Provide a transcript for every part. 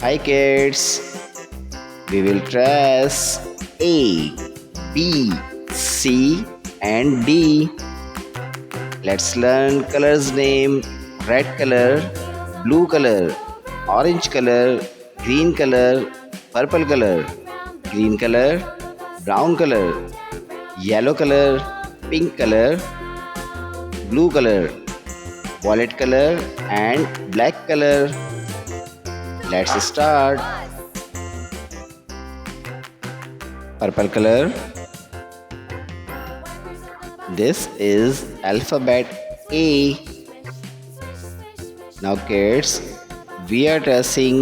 Hi kids, we will trace A, B, C and D. Let's learn colors name: red color, blue color, orange color, green color, purple color, green color, brown color, yellow color, pink color, blue color, violet color and black color. Let's start. Purple color. This is alphabet A. Now kids, we are tracing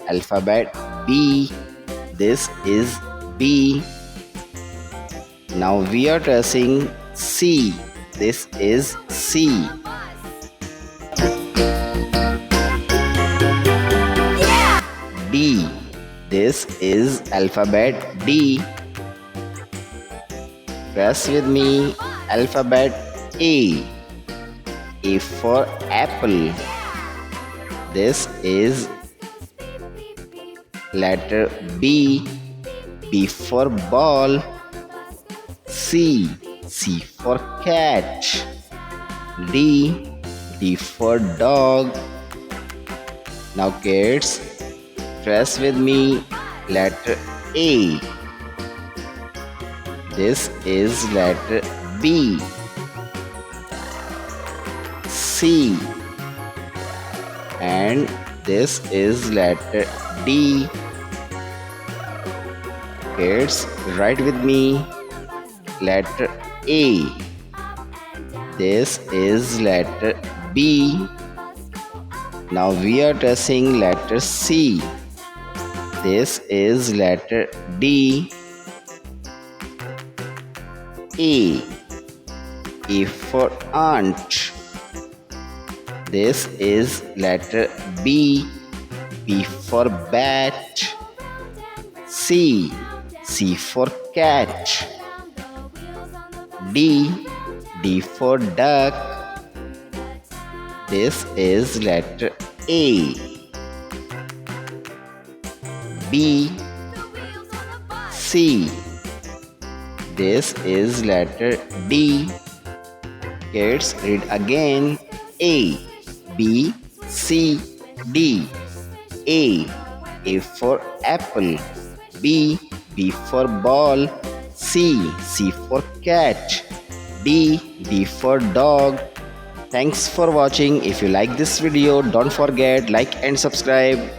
alphabet B. This is B. Now we are tracing C. This is C. D. This is alphabet D. Press with me alphabet A. A for apple. This is letter B. B for ball. C. C for cat. D. D for dog. Now kids, press with me letter A. This is letter B. C. And this is letter D. Kids, write with me letter A. This is letter B. Now we are tracing letter C. This is letter D. A. A for ant. This is letter B. B for bat. C. C for cat. D. D for duck. This is letter A. B. C. This is letter D. Kids, read again. A. B. C. D. A. A for apple. B. B for ball. C. C for cat. D. D for dog. Thanks for watching. If you like this video, don't forget like and subscribe.